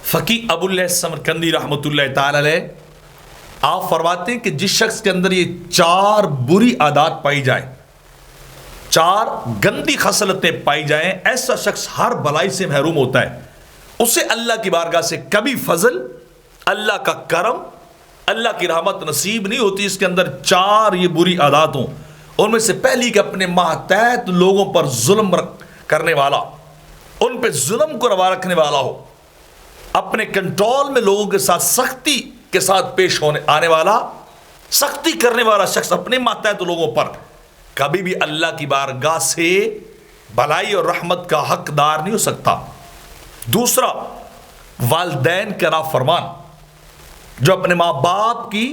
فقی ابو اللہ سمرقندی رحمۃ اللہ تعالی علیہ آپ فرماتے ہیں کہ جس شخص کے اندر یہ 4 بری عادات پائی جائیں، 4 گندی خصلتیں پائی جائیں، ایسا شخص ہر بلائی سے محروم ہوتا ہے۔ اسے اللہ کی بارگاہ سے کبھی فضل، اللہ کا کرم، اللہ کی رحمت نصیب نہیں ہوتی۔ اس کے اندر 4 یہ بری عادات ہوں۔ ان میں سے پہلی کہ اپنے ماتحت لوگوں پر ظلم کرنے والا، ان پہ ظلم کو روا رکھنے والا ہو، اپنے کنٹرول میں لوگوں کے ساتھ سختی کے ساتھ پیش آنے والا، سختی کرنے والا شخص اپنے ماتحت لوگوں پر کبھی بھی اللہ کی بارگاہ سے بھلائی اور رحمت کا حقدار نہیں ہو سکتا۔ دوسرا، والدین کا نافرمان، جو اپنے ماں باپ کی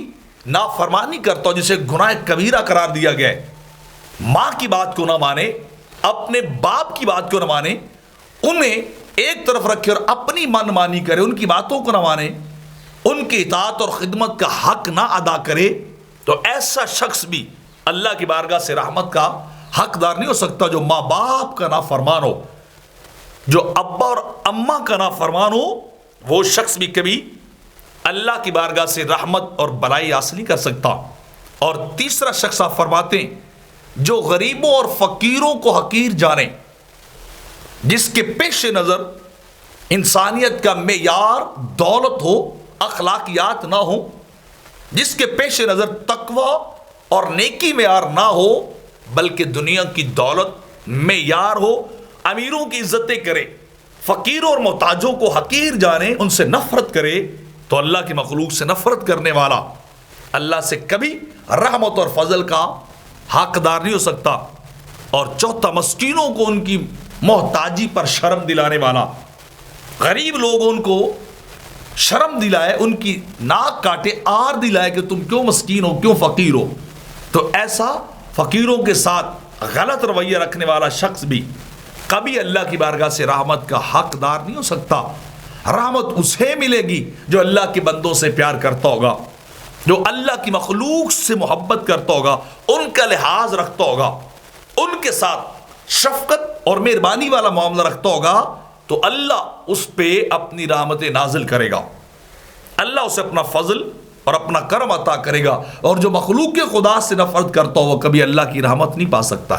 نافرمانی کرتا ہو، جسے گناہ کبیرہ قرار دیا گیا ہے، ماں کی بات کو نہ مانے، اپنے باپ کی بات کو نہ مانے، انہیں ایک طرف رکھے اور اپنی من مانی کرے، ان کی باتوں کو نہ مانے، ان کی اطاعت اور خدمت کا حق نہ ادا کرے، تو ایسا شخص بھی اللہ کی بارگاہ سے رحمت کا حقدار نہیں ہو سکتا۔ جو ماں باپ کا نافرمان ہو، جو ابا اور اماں کا نافرمان ہو، وہ شخص بھی کبھی اللہ کی بارگاہ سے رحمت اور بلائی حاصل نہیں کر سکتا۔ اور تیسرا شخص آپ فرماتے ہیں جو غریبوں اور فقیروں کو حقیر جانے، جس کے پیش نظر انسانیت کا معیار دولت ہو، اخلاقیات نہ ہو، جس کے پیش نظر تقوی اور نیکی معیار نہ ہو، بلکہ دنیا کی دولت معیار ہو، امیروں کی عزتیں کرے، فقیروں اور محتاجوں کو حقیر جانے، ان سے نفرت کرے، تو اللہ کی مخلوق سے نفرت کرنے والا اللہ سے کبھی رحمت اور فضل کا حقدار نہیں ہو سکتا۔ اور چوتھا، مسکینوں کو ان کی محتاجی پر شرم دلانے والا، غریب لوگ ان کو شرم دلائے، ان کی ناک کاٹے، آر دلائے کہ تم کیوں مسکین ہو، کیوں فقیر ہو، تو ایسا فقیروں کے ساتھ غلط رویہ رکھنے والا شخص بھی کبھی اللہ کی بارگاہ سے رحمت کا حقدار نہیں ہو سکتا۔ رحمت اسے ملے گی جو اللہ کے بندوں سے پیار کرتا ہوگا، جو اللہ کی مخلوق سے محبت کرتا ہوگا، ان کا لحاظ رکھتا ہوگا، ان کے ساتھ شفقت اور مہربانی والا معاملہ رکھتا ہوگا، تو اللہ اس پہ اپنی رحمت نازل کرے گا، اللہ اسے اپنا فضل اور اپنا کرم عطا کرے گا۔ اور جو مخلوق کے خدا سے نفرت کرتا ہو، وہ کبھی اللہ کی رحمت نہیں پا سکتا ہے۔